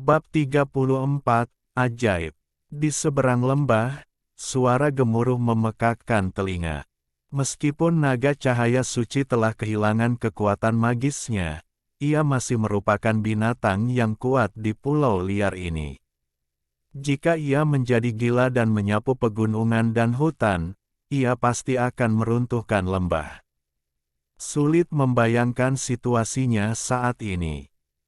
Bab 34, Ajaib. Di seberang lembah, suara gemuruh memekakkan telinga. Meskipun naga cahaya suci telah kehilangan kekuatan magisnya, ia masih merupakan binatang yang kuat di pulau liar ini. Jika ia menjadi gila dan menyapu pegunungan dan hutan, ia pasti akan meruntuhkan lembah. Sulit membayangkan situasinya saat ini.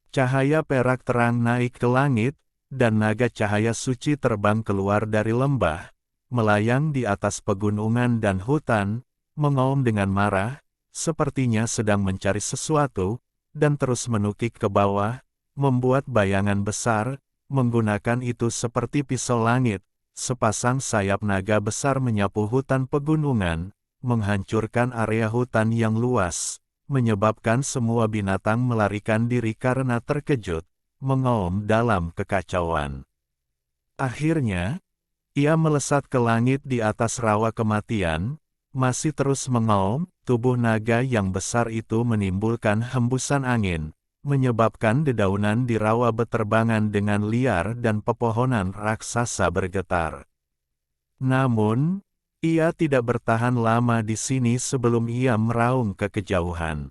Cahaya perak terang naik ke langit, dan naga cahaya suci terbang keluar dari lembah, melayang di atas pegunungan dan hutan, mengaum dengan marah, sepertinya sedang mencari sesuatu, dan terus menukik ke bawah, membuat bayangan besar, menggunakan itu seperti pisau langit. Sepasang sayap naga besar menyapu hutan pegunungan, menghancurkan area hutan yang luas, menyebabkan semua binatang melarikan diri karena terkejut, mengaum dalam kekacauan. Akhirnya, ia melesat ke langit di atas rawa kematian, masih terus mengaum. Tubuh naga yang besar itu menimbulkan hembusan angin, menyebabkan dedaunan di rawa beterbangan dengan liar dan pepohonan raksasa bergetar. Namun, ia tidak bertahan lama di sini sebelum ia meraung ke kejauhan.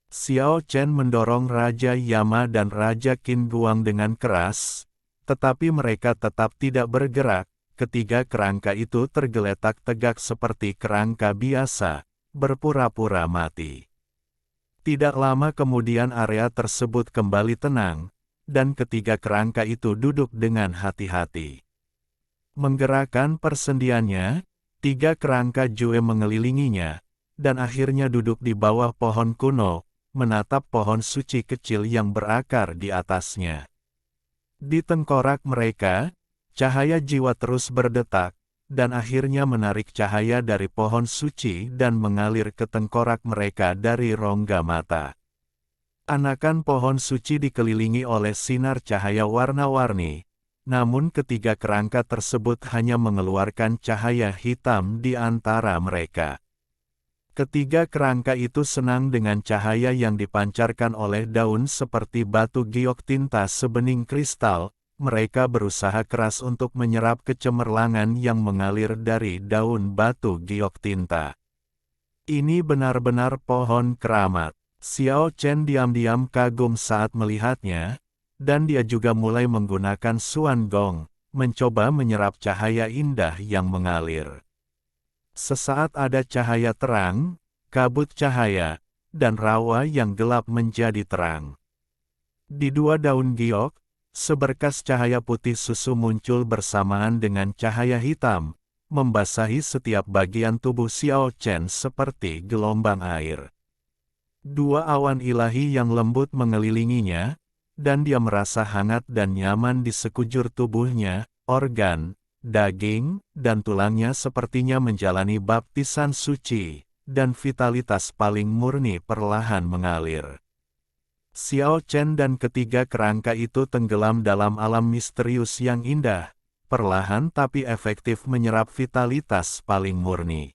Xiao Chen mendorong Raja Yama dan Raja Qin Guang dengan keras, tetapi mereka tetap tidak bergerak. Ketiga kerangka itu tergeletak tegak seperti kerangka biasa, berpura-pura mati. Tidak lama kemudian area tersebut kembali tenang, dan ketiga kerangka itu duduk dengan hati-hati. Menggerakkan persendiannya, tiga kerangka Jue mengelilinginya, dan akhirnya duduk di bawah pohon kuno, menatap pohon suci kecil yang berakar di atasnya. Di tengkorak mereka, cahaya jiwa terus berdetak, dan akhirnya menarik cahaya dari pohon suci dan mengalir ke tengkorak mereka dari rongga mata. Anakan pohon suci dikelilingi oleh sinar cahaya warna-warni, namun ketiga kerangka tersebut hanya mengeluarkan cahaya hitam di antara mereka. Ketiga kerangka itu senang dengan cahaya yang dipancarkan oleh daun seperti batu giok tinta sebening kristal. Mereka berusaha keras untuk menyerap kecemerlangan yang mengalir dari daun batu giok tinta. Ini benar-benar pohon keramat. Xiao Chen diam-diam kagum saat melihatnya, dan dia juga mulai menggunakan Xuan Gong, mencoba menyerap cahaya indah yang mengalir. Sesaat ada cahaya terang, kabut cahaya, dan rawa yang gelap menjadi terang. Di dua daun giok, seberkas cahaya putih susu muncul bersamaan dengan cahaya hitam, membasahi setiap bagian tubuh Xiao Chen seperti gelombang air. Dua awan ilahi yang lembut mengelilinginya, dan dia merasa hangat dan nyaman di sekujur tubuhnya. Organ, daging, dan tulangnya sepertinya menjalani baptisan suci, dan vitalitas paling murni perlahan mengalir. Xiao Chen dan ketiga kerangka itu tenggelam dalam alam misterius yang indah, perlahan tapi efektif menyerap vitalitas paling murni.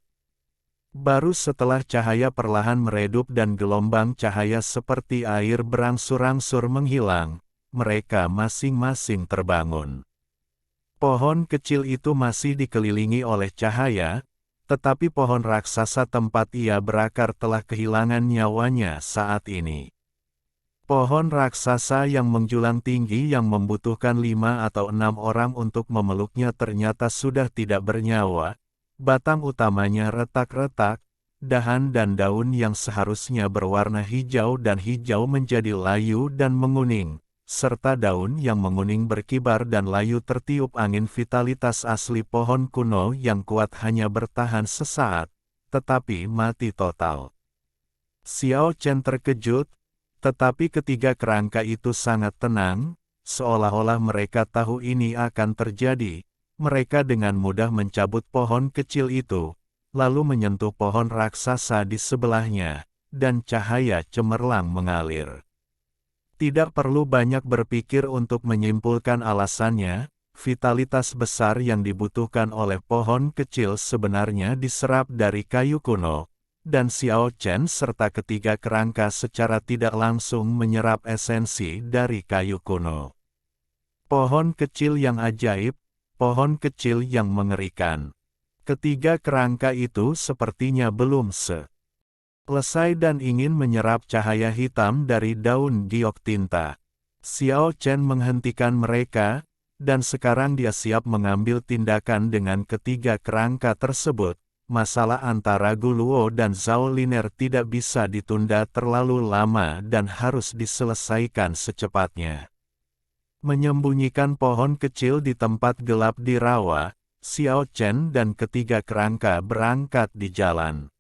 Baru setelah cahaya perlahan meredup dan gelombang cahaya seperti air berangsur-angsur menghilang, mereka masing-masing terbangun. Pohon kecil itu masih dikelilingi oleh cahaya, tetapi pohon raksasa tempat ia berakar telah kehilangan nyawanya saat ini. Pohon raksasa yang menjulang tinggi yang membutuhkan 5 atau 6 orang untuk memeluknya ternyata sudah tidak bernyawa. Batang utamanya retak-retak, dahan dan daun yang seharusnya berwarna hijau dan hijau menjadi layu dan menguning, serta daun yang menguning berkibar dan layu tertiup angin. Vitalitas asli pohon kuno yang kuat hanya bertahan sesaat, tetapi mati total. Xiao Chen terkejut, tetapi ketiga kerangka itu sangat tenang, seolah-olah mereka tahu ini akan terjadi. Mereka dengan mudah mencabut pohon kecil itu, lalu menyentuh pohon raksasa di sebelahnya, dan cahaya cemerlang mengalir. Tidak perlu banyak berpikir untuk menyimpulkan alasannya. Vitalitas besar yang dibutuhkan oleh pohon kecil sebenarnya diserap dari kayu kuno, dan Xiao Chen serta ketiga kerangka secara tidak langsung menyerap esensi dari kayu kuno. Pohon kecil yang ajaib, pohon kecil yang mengerikan. Ketiga kerangka itu sepertinya belum selesai dan ingin menyerap cahaya hitam dari daun giok tinta. Xiao Chen menghentikan mereka, dan sekarang dia siap mengambil tindakan dengan ketiga kerangka tersebut. Masalah antara Guluo dan Zhao Liner tidak bisa ditunda terlalu lama dan harus diselesaikan secepatnya. Menyembunyikan pohon kecil di tempat gelap di rawa, Xiao Chen dan ketiga kerangka berangkat di jalan.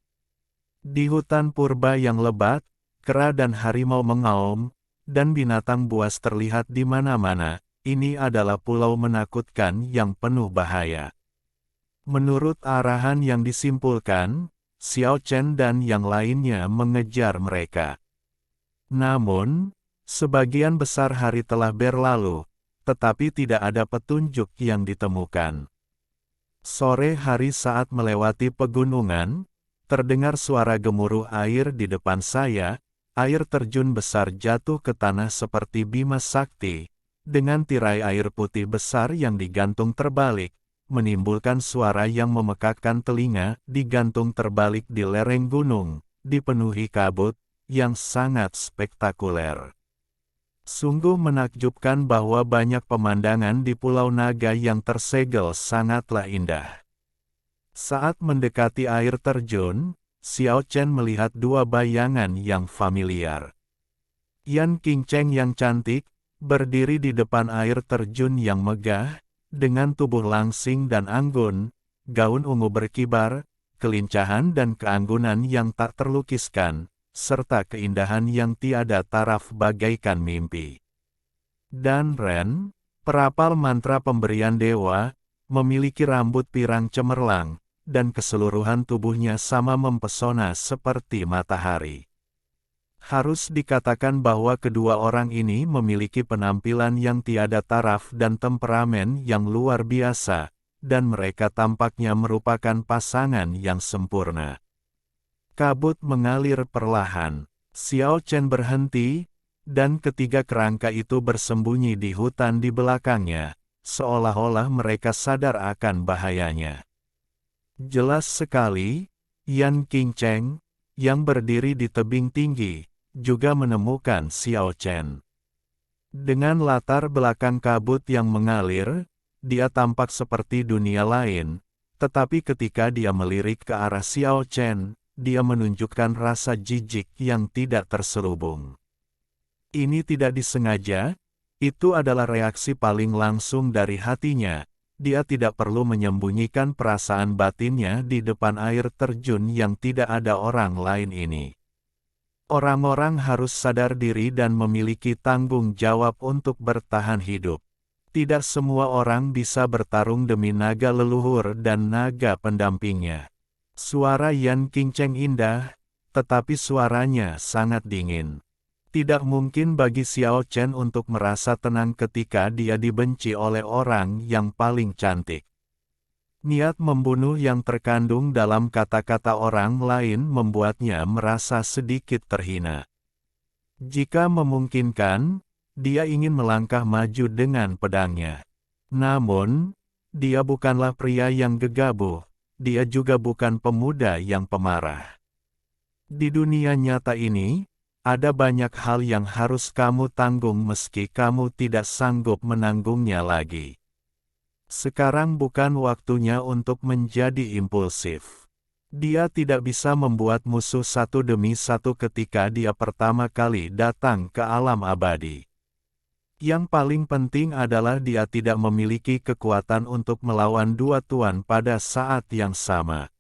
Di hutan purba yang lebat, kera dan harimau mengaum, dan binatang buas terlihat di mana-mana. Ini adalah pulau menakutkan yang penuh bahaya. Menurut arahan yang disimpulkan, Xiao Chen dan yang lainnya mengejar mereka. Namun, sebagian besar hari telah berlalu, tetapi tidak ada petunjuk yang ditemukan. Sore hari saat melewati pegunungan, terdengar suara gemuruh air di depan saya. Air terjun besar jatuh ke tanah seperti Bima Sakti, dengan tirai air putih besar yang digantung terbalik, menimbulkan suara yang memekakkan telinga, digantung terbalik di lereng gunung, dipenuhi kabut, yang sangat spektakuler. Sungguh menakjubkan bahwa banyak pemandangan di Pulau Naga yang tersegel sangatlah indah. Saat mendekati air terjun, Xiao Chen melihat dua bayangan yang familiar. Yan Qingcheng yang cantik, berdiri di depan air terjun yang megah, dengan tubuh langsing dan anggun, gaun ungu berkibar, kelincahan dan keanggunan yang tak terlukiskan, serta keindahan yang tiada taraf bagaikan mimpi. Dan Ren, perapal mantra pemberian dewa, memiliki rambut pirang cemerlang, dan keseluruhan tubuhnya sama mempesona seperti matahari. Harus dikatakan bahwa kedua orang ini memiliki penampilan yang tiada taraf dan temperamen yang luar biasa, dan mereka tampaknya merupakan pasangan yang sempurna. Kabut mengalir perlahan. Xiao Chen berhenti, dan ketiga kerangka itu bersembunyi di hutan di belakangnya, seolah-olah mereka sadar akan bahayanya. Jelas sekali, Yan Qingcheng, yang berdiri di tebing tinggi, juga menemukan Xiao Chen. Dengan latar belakang kabut yang mengalir, dia tampak seperti dunia lain, tetapi ketika dia melirik ke arah Xiao Chen, dia menunjukkan rasa jijik yang tidak terselubung. Ini tidak disengaja, itu adalah reaksi paling langsung dari hatinya. Dia tidak perlu menyembunyikan perasaan batinnya di depan air terjun yang tidak ada orang lain ini. Orang-orang harus sadar diri dan memiliki tanggung jawab untuk bertahan hidup. Tidak semua orang bisa bertarung demi naga leluhur dan naga pendampingnya. Suara Yan Qingcheng indah, tetapi suaranya sangat dingin. Tidak mungkin bagi Xiao Chen untuk merasa tenang ketika dia dibenci oleh orang yang paling cantik. Niat membunuh yang terkandung dalam kata-kata orang lain membuatnya merasa sedikit terhina. Jika memungkinkan, dia ingin melangkah maju dengan pedangnya. Namun, dia bukanlah pria yang gegabah. Dia juga bukan pemuda yang pemarah. Di dunia nyata ini, ada banyak hal yang harus kamu tanggung meski kamu tidak sanggup menanggungnya lagi. Sekarang bukan waktunya untuk menjadi impulsif. Dia tidak bisa membuat musuh satu demi satu ketika dia pertama kali datang ke alam abadi. Yang paling penting adalah dia tidak memiliki kekuatan untuk melawan dua tuan pada saat yang sama.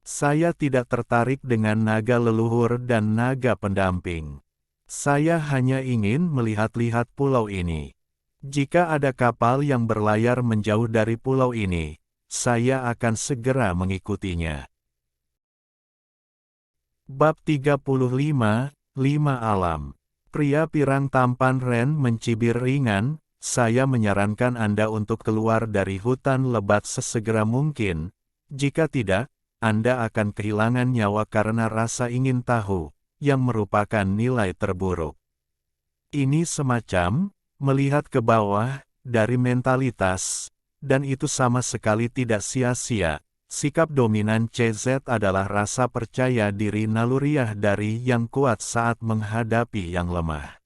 Saya tidak tertarik dengan naga leluhur dan naga pendamping. Saya hanya ingin melihat-lihat pulau ini. Jika ada kapal yang berlayar menjauh dari pulau ini, saya akan segera mengikutinya. Bab 35, 5 Alam. Pria pirang tampan Ren mencibir ringan, saya menyarankan Anda untuk keluar dari hutan lebat sesegera mungkin. Jika tidak, Anda akan kehilangan nyawa karena rasa ingin tahu, yang merupakan nilai terburuk. Ini semacam, melihat ke bawah, dari mentalitas, dan itu sama sekali tidak sia-sia. Sikap dominan CZ adalah rasa percaya diri naluriah dari yang kuat saat menghadapi yang lemah.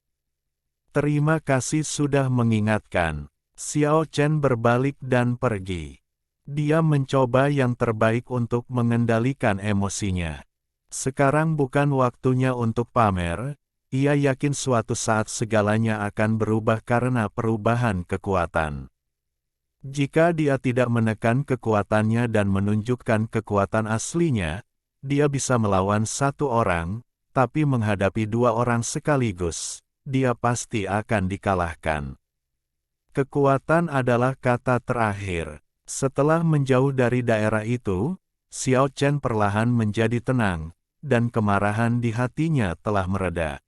Terima kasih sudah mengingatkan. Xiao Chen berbalik dan pergi. Dia mencoba yang terbaik untuk mengendalikan emosinya. Sekarang bukan waktunya untuk pamer. Ia yakin suatu saat segalanya akan berubah karena perubahan kekuatan. Jika dia tidak menekan kekuatannya dan menunjukkan kekuatan aslinya, dia bisa melawan satu orang, tapi menghadapi dua orang sekaligus, dia pasti akan dikalahkan. Kekuatan adalah kata terakhir. Setelah menjauh dari daerah itu, Xiao Chen perlahan menjadi tenang, dan kemarahan di hatinya telah mereda.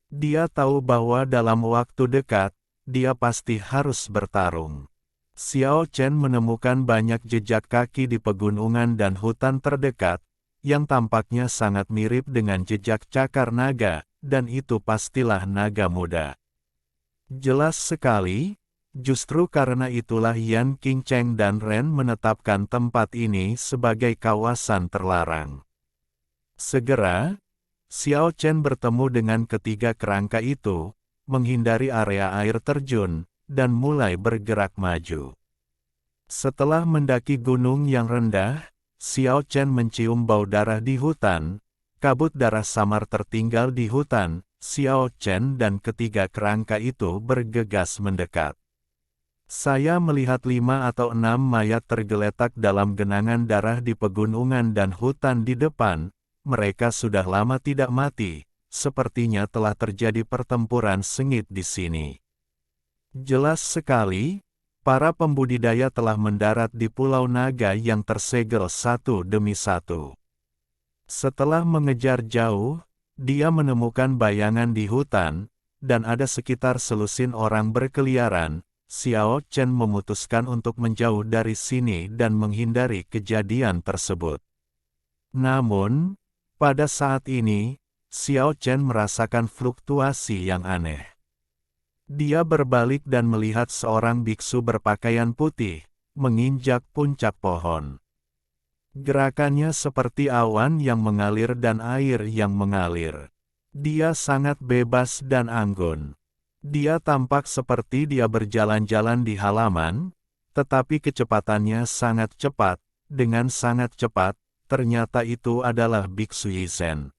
Dia tahu bahwa dalam waktu dekat, dia pasti harus bertarung. Xiao Chen menemukan banyak jejak kaki di pegunungan dan hutan terdekat, yang tampaknya sangat mirip dengan jejak cakar naga, dan itu pastilah naga muda. Jelas sekali, justru karena itulah Yan Qingcheng dan Ren menetapkan tempat ini sebagai kawasan terlarang. Segera, Xiao Chen bertemu dengan ketiga kerangka itu, menghindari area air terjun, dan mulai bergerak maju. Setelah mendaki gunung yang rendah, Xiao Chen mencium bau darah di hutan. Kabut darah samar tertinggal di hutan. Xiao Chen dan ketiga kerangka itu bergegas mendekat. Saya melihat 5 atau 6 mayat tergeletak dalam genangan darah di pegunungan dan hutan di depan. Mereka sudah lama tidak mati. Sepertinya telah terjadi pertempuran sengit di sini. Jelas sekali, para pembudidaya telah mendarat di Pulau Naga yang tersegel satu demi satu. Setelah mengejar jauh, dia menemukan bayangan di hutan, dan ada sekitar selusin orang berkeliaran. Xiao Chen memutuskan untuk menjauh dari sini dan menghindari kejadian tersebut. Namun, pada saat ini, Xiao Chen merasakan fluktuasi yang aneh. Dia berbalik dan melihat seorang biksu berpakaian putih, menginjak puncak pohon. Gerakannya seperti awan yang mengalir dan air yang mengalir. Dia sangat bebas dan anggun. Dia tampak seperti dia berjalan-jalan di halaman, tetapi kecepatannya sangat cepat. Dengan sangat cepat, ternyata itu adalah biksu Yizhen.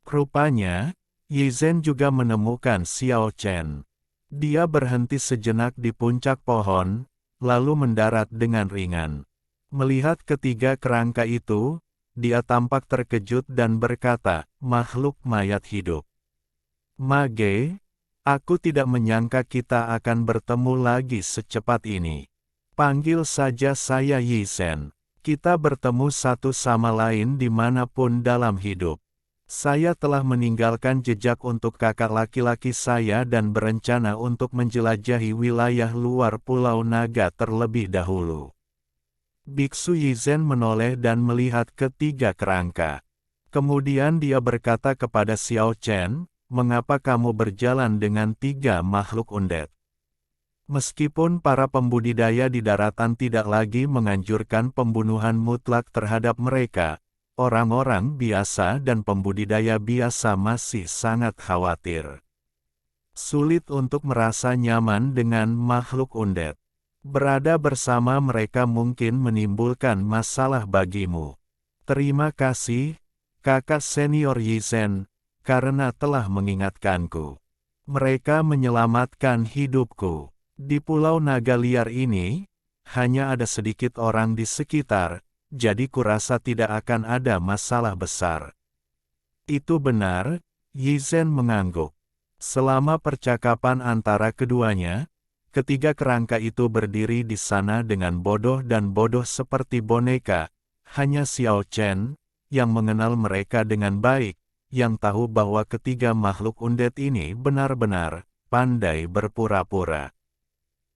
Rupanya, Yizhen juga menemukan Xiao Chen. Dia berhenti sejenak di puncak pohon, lalu mendarat dengan ringan. Melihat ketiga kerangka itu, dia tampak terkejut dan berkata, "Makhluk mayat hidup. Mage, aku tidak menyangka kita akan bertemu lagi secepat ini. Panggil saja saya Yizhen. Kita bertemu satu sama lain dimanapun dalam hidup. Saya telah meninggalkan jejak untuk kakak laki-laki saya dan berencana untuk menjelajahi wilayah luar Pulau Naga terlebih dahulu." Biksu Yizhen menoleh dan melihat ketiga kerangka. Kemudian dia berkata kepada Xiao Chen, "Mengapa kamu berjalan dengan 3 makhluk undead?" Meskipun para pembudidaya di daratan tidak lagi menganjurkan pembunuhan mutlak terhadap mereka, orang-orang biasa dan pembudidaya biasa masih sangat khawatir. Sulit untuk merasa nyaman dengan makhluk undead. Berada bersama mereka mungkin menimbulkan masalah bagimu. Terima kasih, kakak senior Yizhen, karena telah mengingatkanku. Mereka menyelamatkan hidupku. Di Pulau Naga liar ini, hanya ada sedikit orang di sekitar, jadi kurasa tidak akan ada masalah besar. Itu benar, Yizhen mengangguk. Selama percakapan antara keduanya, ketiga kerangka itu berdiri di sana dengan bodoh dan bodoh seperti boneka. Hanya Xiao Chen, yang mengenal mereka dengan baik, yang tahu bahwa ketiga makhluk undead ini benar-benar pandai berpura-pura.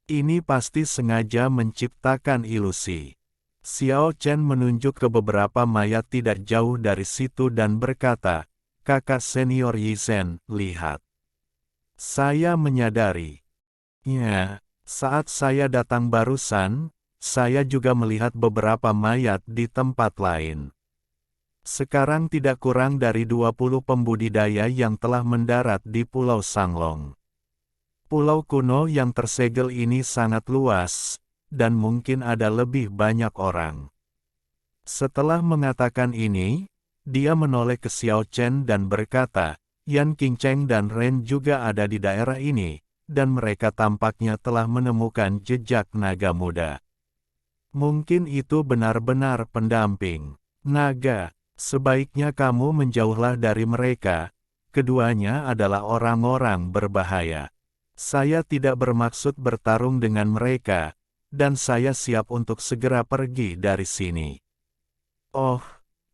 Ini pasti sengaja menciptakan ilusi. Xiao Chen menunjuk ke beberapa mayat tidak jauh dari situ dan berkata, "Kakak senior Yizhen, lihat. Saya menyadari." Ya, Saat saya datang barusan, saya juga melihat beberapa mayat di tempat lain. Sekarang tidak kurang dari 20 pembudidaya yang telah mendarat di Pulau Sanglong. Pulau kuno yang tersegel ini sangat luas, dan mungkin ada lebih banyak orang. Setelah mengatakan ini, dia menoleh ke Xiao Chen dan berkata, Yan Qingcheng dan Ren juga ada di daerah ini, dan mereka tampaknya telah menemukan jejak naga muda. Mungkin itu benar-benar pendamping naga. Sebaiknya kamu menjauhlah dari mereka. Keduanya adalah orang-orang berbahaya. Saya tidak bermaksud bertarung dengan mereka, dan saya siap untuk segera pergi dari sini. Oh,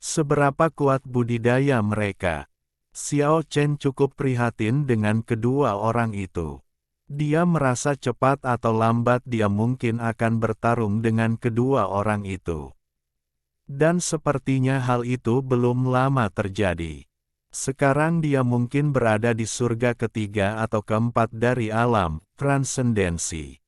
seberapa kuat budidaya mereka. Xiao Chen cukup prihatin dengan kedua orang itu. Dia merasa cepat atau lambat dia mungkin akan bertarung dengan kedua orang itu. Dan sepertinya hal itu belum lama terjadi. Sekarang dia mungkin berada di surga ketiga atau keempat dari alam transendensi.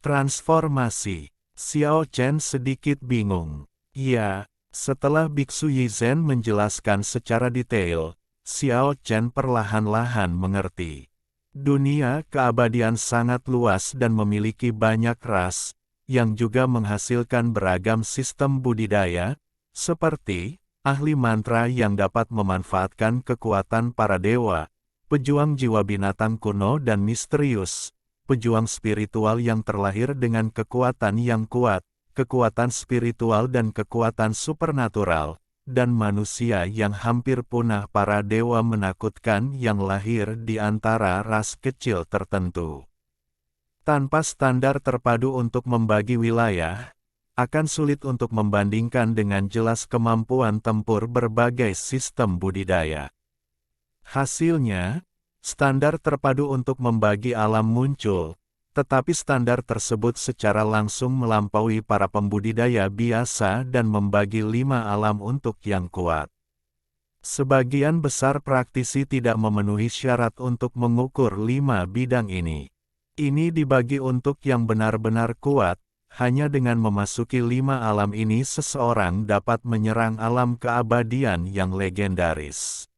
Transformasi. Xiao Chen sedikit bingung. Ya, setelah Biksu Yizhen menjelaskan secara detail, Xiao Chen perlahan-lahan mengerti. Dunia keabadian sangat luas dan memiliki banyak ras, yang juga menghasilkan beragam sistem budidaya, seperti ahli mantra yang dapat memanfaatkan kekuatan para dewa, pejuang jiwa binatang kuno dan misterius, pejuang spiritual yang terlahir dengan kekuatan yang kuat, kekuatan spiritual dan kekuatan supernatural, dan manusia yang hampir punah para dewa menakutkan yang lahir di antara ras kecil tertentu. Tanpa standar terpadu untuk membagi wilayah, akan sulit untuk membandingkan dengan jelas kemampuan tempur berbagai sistem budidaya. Hasilnya, standar terpadu untuk membagi alam muncul, tetapi standar tersebut secara langsung melampaui para pembudidaya biasa dan membagi 5 alam untuk yang kuat. Sebagian besar praktisi tidak memenuhi syarat untuk mengukur 5 bidang ini. Ini dibagi untuk yang benar-benar kuat, hanya dengan memasuki 5 alam ini seseorang dapat menyerang alam keabadian yang legendaris.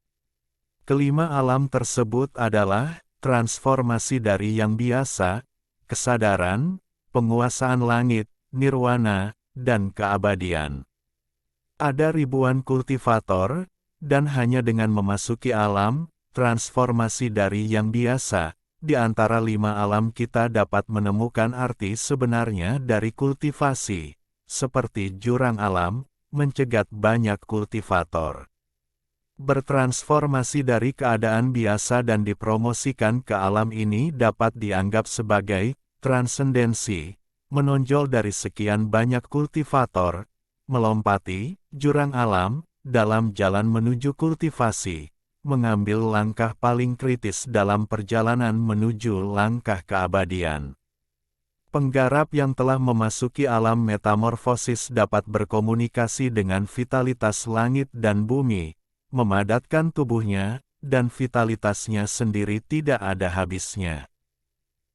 Kelima alam tersebut adalah transformasi dari yang biasa, kesadaran, penguasaan langit, nirwana, dan keabadian. Ada ribuan kultivator, dan hanya dengan memasuki alam transformasi dari yang biasa, di antara 5 alam kita dapat menemukan arti sebenarnya dari kultivasi, seperti jurang alam, mencegat banyak kultivator. Bertransformasi dari keadaan biasa dan dipromosikan ke alam ini dapat dianggap sebagai transendensi, menonjol dari sekian banyak kultivator, melompati jurang alam, dalam jalan menuju kultivasi. Mengambil langkah paling kritis dalam perjalanan menuju langkah keabadian. Penggarap yang telah memasuki alam metamorfosis dapat berkomunikasi dengan vitalitas langit dan bumi, memadatkan tubuhnya, dan vitalitasnya sendiri tidak ada habisnya.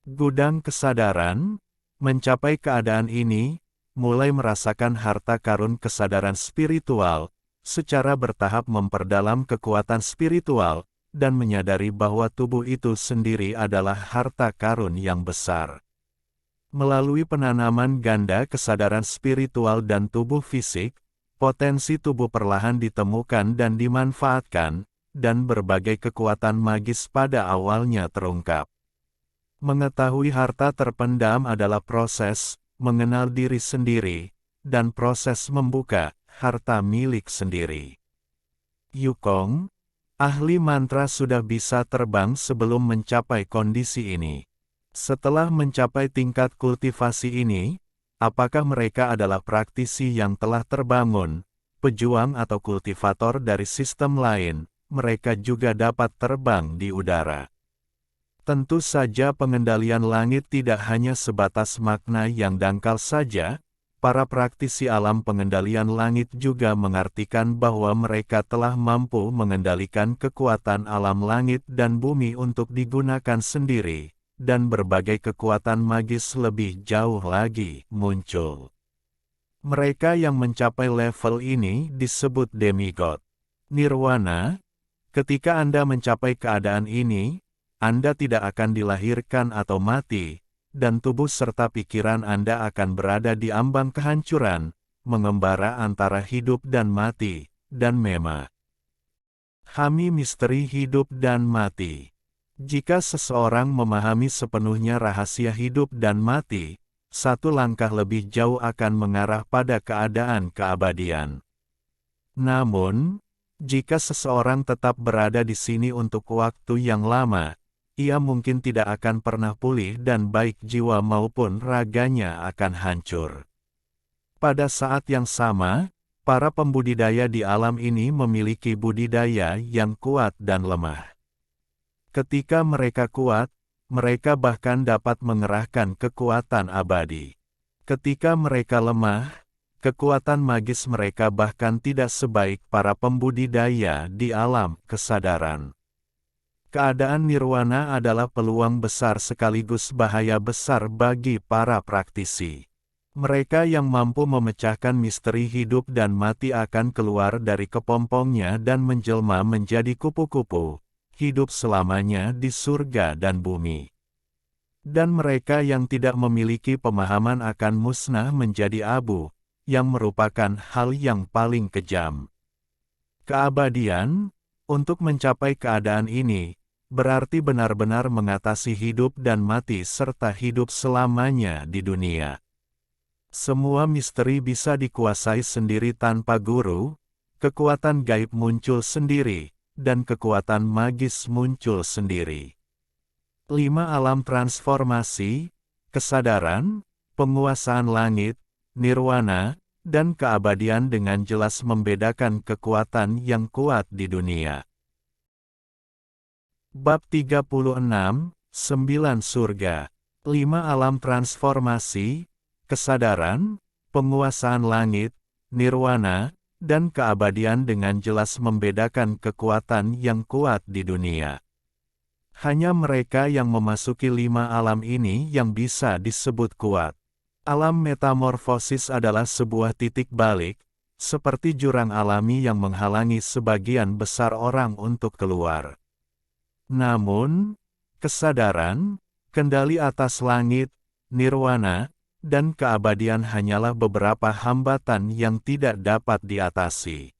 Gudang kesadaran, mencapai keadaan ini, mulai merasakan harta karun kesadaran spiritual, secara bertahap memperdalam kekuatan spiritual, dan menyadari bahwa tubuh itu sendiri adalah harta karun yang besar. Melalui penanaman ganda kesadaran spiritual dan tubuh fisik, potensi tubuh perlahan ditemukan dan dimanfaatkan, dan berbagai kekuatan magis pada awalnya terungkap. Mengetahui harta terpendam adalah proses mengenal diri sendiri, dan proses membuka harta milik sendiri. Yukong, ahli mantra sudah bisa terbang sebelum mencapai kondisi ini. Setelah mencapai tingkat kultivasi ini, apakah mereka adalah praktisi yang telah terbangun, pejuang atau kultivator dari sistem lain, mereka juga dapat terbang di udara. Tentu saja pengendalian langit tidak hanya sebatas makna yang dangkal saja. Para praktisi alam pengendalian langit juga mengartikan bahwa mereka telah mampu mengendalikan kekuatan alam langit dan bumi untuk digunakan sendiri, dan berbagai kekuatan magis lebih jauh lagi muncul. Mereka yang mencapai level ini disebut demigod. Nirwana, ketika Anda mencapai keadaan ini, Anda tidak akan dilahirkan atau mati, dan tubuh serta pikiran Anda akan berada di ambang kehancuran, mengembara antara hidup dan mati, dan memahami misteri hidup dan mati. Jika seseorang memahami sepenuhnya rahasia hidup dan mati, satu langkah lebih jauh akan mengarah pada keadaan keabadian. Namun, jika seseorang tetap berada di sini untuk waktu yang lama, ia mungkin tidak akan pernah pulih dan baik jiwa maupun raganya akan hancur. Pada saat yang sama, para pembudidaya di alam ini memiliki budidaya yang kuat dan lemah. Ketika mereka kuat, mereka bahkan dapat mengerahkan kekuatan abadi. Ketika mereka lemah, kekuatan magis mereka bahkan tidak sebaik para pembudidaya di alam kesadaran. Keadaan nirwana adalah peluang besar sekaligus bahaya besar bagi para praktisi. Mereka yang mampu memecahkan misteri hidup dan mati akan keluar dari kepompongnya dan menjelma menjadi kupu-kupu, hidup selamanya di surga dan bumi. Dan mereka yang tidak memiliki pemahaman akan musnah menjadi abu, yang merupakan hal yang paling kejam. Keabadian, untuk mencapai keadaan ini, berarti benar-benar mengatasi hidup dan mati serta hidup selamanya di dunia. Semua misteri bisa dikuasai sendiri tanpa guru, kekuatan gaib muncul sendiri, dan kekuatan magis muncul sendiri. 5 alam transformasi, kesadaran, penguasaan langit, nirwana, dan keabadian dengan jelas membedakan kekuatan yang kuat di dunia. Bab 36, 9 Surga. 5 alam transformasi, kesadaran, penguasaan langit, nirwana, dan keabadian dengan jelas membedakan kekuatan yang kuat di dunia. Hanya mereka yang memasuki 5 alam ini yang bisa disebut kuat. Alam metamorfosis adalah sebuah titik balik, seperti jurang alami yang menghalangi sebagian besar orang untuk keluar. Namun, kesadaran, kendali atas langit, nirwana, dan keabadian hanyalah beberapa hambatan yang tidak dapat diatasi.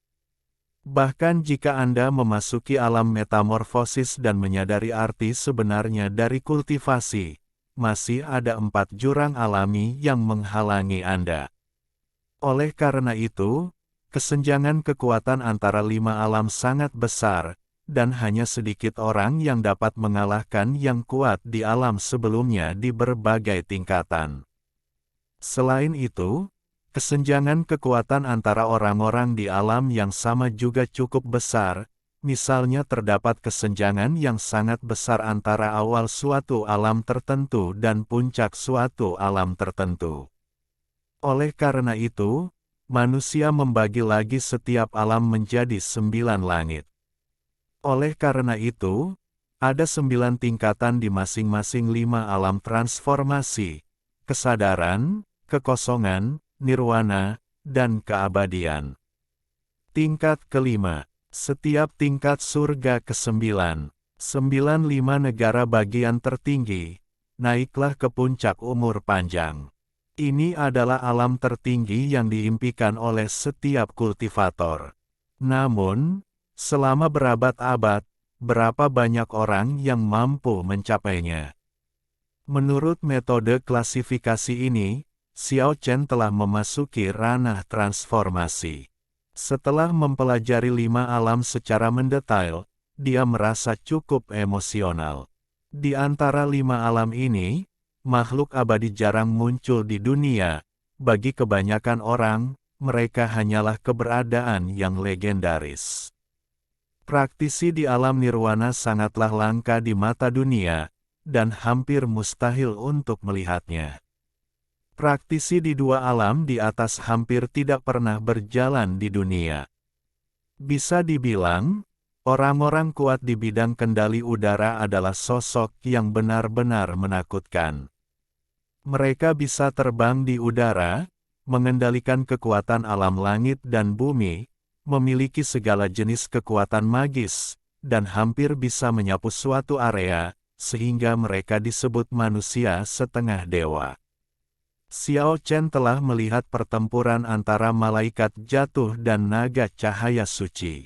Bahkan jika Anda memasuki alam metamorfosis dan menyadari arti sebenarnya dari kultivasi, masih ada 4 jurang alami yang menghalangi Anda. Oleh karena itu, kesenjangan kekuatan antara 5 alam sangat besar, dan hanya sedikit orang yang dapat mengalahkan yang kuat di alam sebelumnya di berbagai tingkatan. Selain itu, kesenjangan kekuatan antara orang-orang di alam yang sama juga cukup besar, misalnya terdapat kesenjangan yang sangat besar antara awal suatu alam tertentu dan puncak suatu alam tertentu. Oleh karena itu, manusia membagi lagi setiap alam menjadi 9 langit. Oleh karena itu, ada 9 tingkatan di masing-masing 5 alam transformasi, kesadaran, kekosongan, nirwana, dan keabadian. Tingkat kelima, setiap tingkat surga ke-9, 95 negara bagian tertinggi, naiklah ke puncak umur panjang. Ini adalah alam tertinggi yang diimpikan oleh setiap kultivator. Namun, selama berabad-abad, berapa banyak orang yang mampu mencapainya? Menurut metode klasifikasi ini, Xiao Chen telah memasuki ranah transformasi. Setelah mempelajari 5 alam secara mendetail, dia merasa cukup emosional. Di antara 5 alam ini, makhluk abadi jarang muncul di dunia. Bagi kebanyakan orang, mereka hanyalah keberadaan yang legendaris. Praktisi di alam nirwana sangatlah langka di mata dunia, dan hampir mustahil untuk melihatnya. Praktisi di 2 alam di atas hampir tidak pernah berjalan di dunia. Bisa dibilang, Orang-orang kuat di bidang kendali udara adalah sosok yang benar-benar menakutkan. Mereka bisa terbang di udara, mengendalikan kekuatan alam langit dan bumi, memiliki segala jenis kekuatan magis, dan hampir bisa menyapu suatu area, sehingga mereka disebut manusia setengah dewa. Xiao Chen telah melihat pertempuran antara malaikat jatuh dan naga cahaya suci.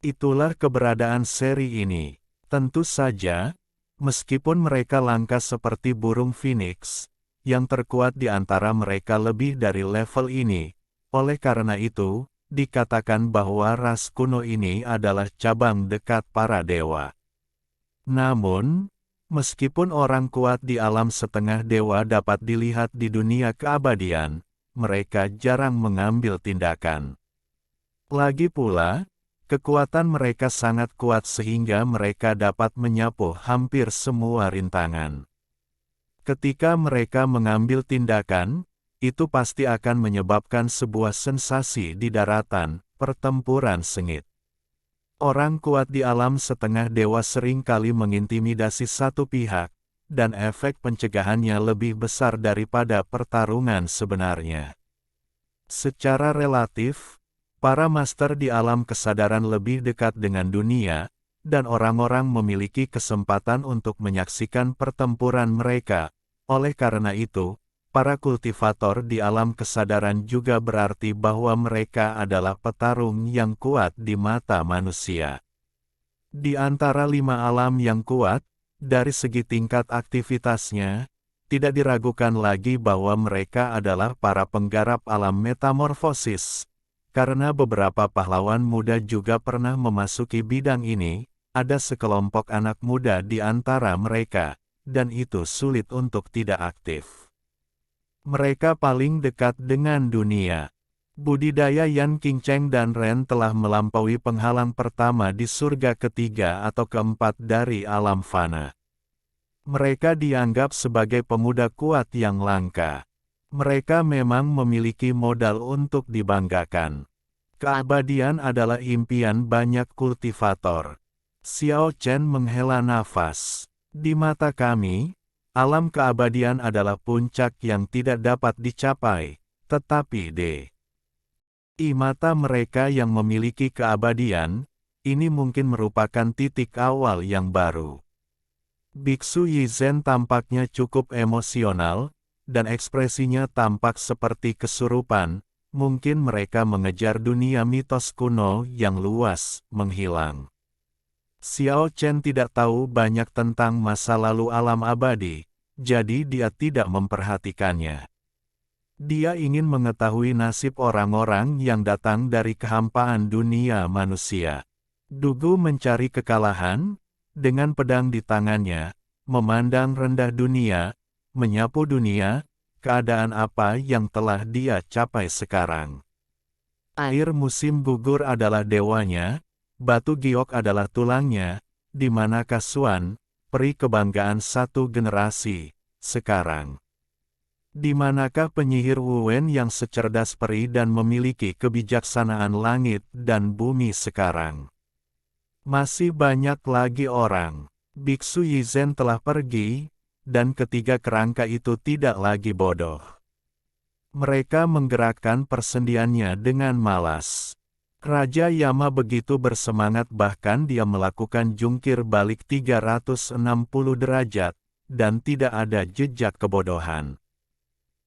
Itulah keberadaan seri ini. Tentu saja, meskipun mereka langka seperti burung phoenix, yang terkuat di antara mereka lebih dari level ini. Oleh karena itu, dikatakan bahwa ras kuno ini adalah cabang dekat para dewa. Namun, meskipun orang kuat di alam setengah dewa dapat dilihat di dunia keabadian, mereka jarang mengambil tindakan. Lagi pula, kekuatan mereka sangat kuat sehingga mereka dapat menyapu hampir semua rintangan. Ketika mereka mengambil tindakan, itu pasti akan menyebabkan sebuah sensasi di daratan, pertempuran sengit. Orang kuat di alam setengah dewa sering kali mengintimidasi satu pihak, dan efek pencegahannya lebih besar daripada pertarungan sebenarnya. Secara relatif, para master di alam kesadaran lebih dekat dengan dunia, dan orang-orang memiliki kesempatan untuk menyaksikan pertempuran mereka. Oleh karena itu, para kultivator di alam kesadaran juga berarti bahwa mereka adalah petarung yang kuat di mata manusia. Di antara 5 alam yang kuat, dari segi tingkat aktivitasnya, tidak diragukan lagi bahwa mereka adalah para penggarap alam metamorfosis. Karena beberapa pahlawan muda juga pernah memasuki bidang ini, ada sekelompok anak muda di antara mereka, dan itu sulit untuk tidak aktif. Mereka paling dekat dengan dunia. Budidaya Yan Qingcheng dan Ren telah melampaui penghalang pertama di surga ketiga atau keempat dari alam fana. Mereka dianggap sebagai pemuda kuat yang langka. Mereka memang memiliki modal untuk dibanggakan. Keabadian adalah impian banyak kultivator. Xiao Chen menghela nafas. Di mata kami, alam keabadian adalah puncak yang tidak dapat dicapai, tetapi di mata mereka yang memiliki keabadian, ini mungkin merupakan titik awal yang baru. Biksu Yizhen tampaknya cukup emosional, dan ekspresinya tampak seperti kesurupan. Mungkin mereka mengejar dunia mitos kuno yang luas, menghilang. Xiao Chen tidak tahu banyak tentang masa lalu alam abadi, jadi dia tidak memperhatikannya. Dia ingin mengetahui nasib orang-orang yang datang dari kehampaan dunia manusia. Dugu mencari kekalahan, dengan pedang di tangannya, memandang rendah dunia, menyapu dunia, keadaan apa yang telah dia capai sekarang. Air musim gugur adalah dewanya, batu giok adalah tulangnya, di manakah Xuan, peri kebanggaan satu generasi, sekarang? Di manakah penyihir Wu Wen yang secerdas peri dan memiliki kebijaksanaan langit dan bumi sekarang? Masih banyak lagi orang. Biksu Yizhen telah pergi, dan ketiga kerangka itu tidak lagi bodoh. Mereka menggerakkan persendiannya dengan malas. Raja Yama begitu bersemangat bahkan dia melakukan jungkir balik 360 derajat, dan tidak ada jejak kebodohan.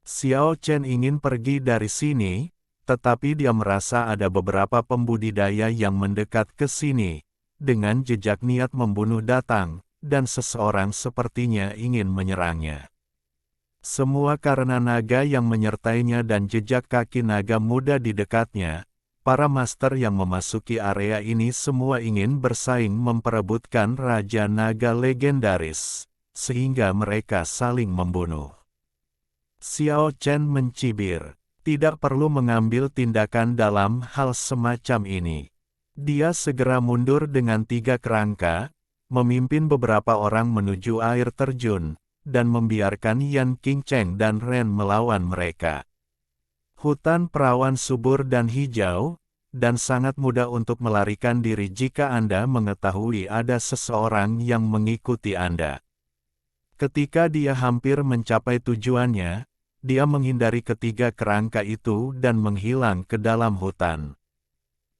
Xiao Chen ingin pergi dari sini, tetapi dia merasa ada beberapa pembudidaya yang mendekat ke sini, dengan jejak niat membunuh datang, dan seseorang sepertinya ingin menyerangnya. Semua karena naga yang menyertainya dan jejak kaki naga muda di dekatnya, para master yang memasuki area ini semua ingin bersaing memperebutkan Raja Naga legendaris, sehingga mereka saling membunuh. Xiao Chen mencibir, tidak perlu mengambil tindakan dalam hal semacam ini. Dia segera mundur dengan 3 kerangka, memimpin beberapa orang menuju air terjun, dan membiarkan Yan Qingcheng dan Ren melawan mereka. Hutan perawan subur dan hijau, dan sangat mudah untuk melarikan diri jika Anda mengetahui ada seseorang yang mengikuti Anda. Ketika dia hampir mencapai tujuannya, dia menghindari ketiga kerangka itu dan menghilang ke dalam hutan.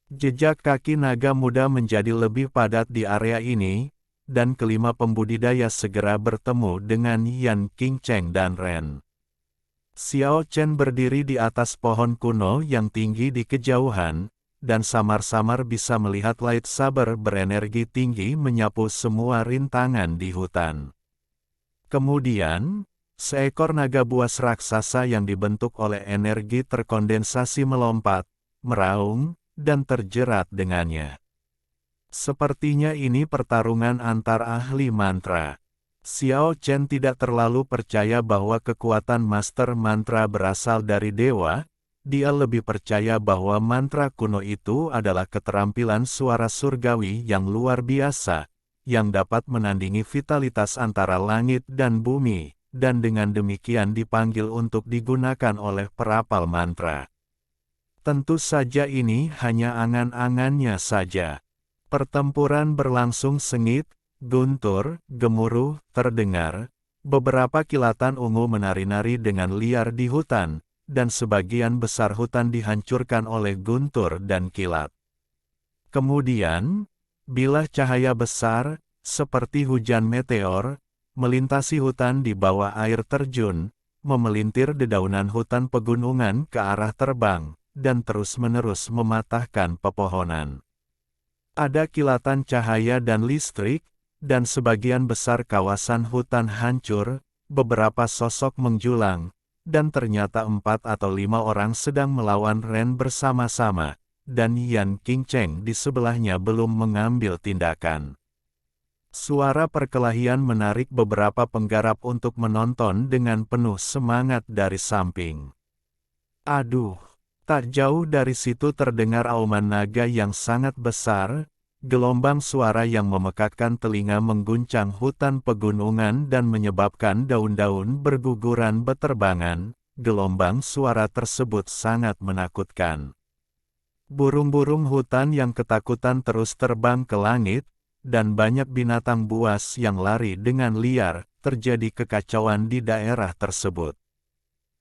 Jejak kaki naga muda menjadi lebih padat di area ini, dan kelima pembudidaya segera bertemu dengan Yan Qingcheng dan Ren. Xiao Chen berdiri di atas pohon kuno yang tinggi di kejauhan, dan samar-samar bisa melihat lightsaber berenergi tinggi menyapu semua rintangan di hutan. Kemudian, seekor naga buas raksasa yang dibentuk oleh energi terkondensasi melompat, meraung, dan terjerat dengannya. Sepertinya ini pertarungan antar ahli mantra. Xiao Chen tidak terlalu percaya bahwa kekuatan master mantra berasal dari dewa. Dia lebih percaya bahwa mantra kuno itu adalah keterampilan suara surgawi yang luar biasa, yang dapat menandingi vitalitas antara langit dan bumi, dan dengan demikian dipanggil untuk digunakan oleh perapal mantra. Tentu saja ini hanya angan-angannya saja. Pertempuran berlangsung sengit, guntur, gemuruh, terdengar. Beberapa kilatan ungu menari-nari dengan liar di hutan, dan sebagian besar hutan dihancurkan oleh guntur dan kilat. Kemudian, bilah cahaya besar, seperti hujan meteor, melintasi hutan di bawah air terjun, memelintir dedaunan hutan pegunungan ke arah terbang, dan terus-menerus mematahkan pepohonan. Ada kilatan cahaya dan listrik, dan sebagian besar kawasan hutan hancur, beberapa sosok menjulang, dan ternyata 4 atau 5 orang sedang melawan Ren bersama-sama, dan Yan Qingcheng di sebelahnya belum mengambil tindakan. Suara perkelahian menarik beberapa penggarap untuk menonton dengan penuh semangat dari samping. Aduh, tak jauh dari situ terdengar auman naga yang sangat besar. Gelombang suara yang memekakkan telinga mengguncang hutan pegunungan dan menyebabkan daun-daun berguguran beterbangan. Gelombang suara tersebut sangat menakutkan. Burung-burung hutan yang ketakutan terus terbang ke langit, dan banyak binatang buas yang lari dengan liar. Terjadi kekacauan di daerah tersebut.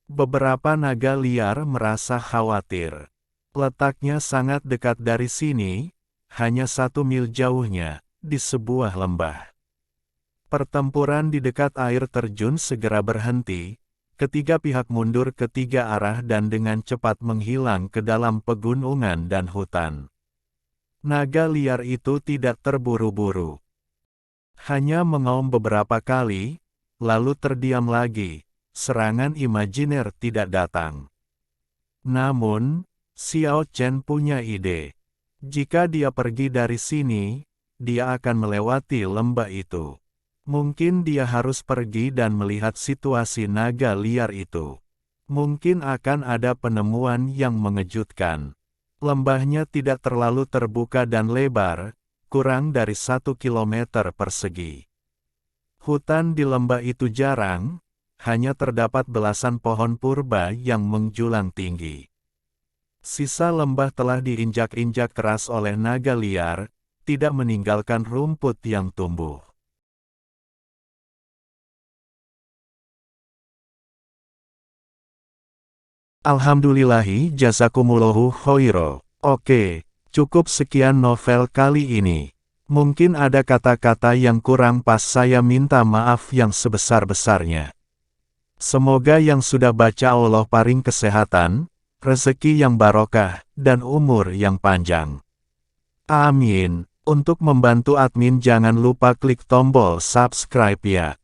Beberapa naga liar merasa khawatir. Letaknya sangat dekat dari sini, hanya 1 mil jauhnya, di sebuah lembah. Pertempuran di dekat air terjun segera berhenti, ketiga pihak mundur ke 3 arah dan dengan cepat menghilang ke dalam pegunungan dan hutan. Naga liar itu tidak terburu-buru. Hanya mengaum beberapa kali, lalu terdiam lagi, serangan imajiner tidak datang. Namun, Xiao Chen punya ide. Jika dia pergi dari sini, dia akan melewati lembah itu. Mungkin dia harus pergi dan melihat situasi naga liar itu. Mungkin akan ada penemuan yang mengejutkan. Lembahnya tidak terlalu terbuka dan lebar, kurang dari 1 kilometer persegi. Hutan di lembah itu jarang, hanya terdapat belasan pohon purba yang menjulang tinggi. Sisa lembah telah diinjak-injak keras oleh naga liar, tidak meninggalkan rumput yang tumbuh. Alhamdulillahi jazakumullahu khoiro. Oke, cukup sekian novel kali ini. Mungkin ada kata-kata yang kurang pas, saya minta maaf yang sebesar-besarnya. Semoga yang sudah baca Allah paring kesehatan, rezeki yang barokah, dan umur yang panjang. Amin. Untuk membantu admin jangan lupa klik tombol subscribe ya.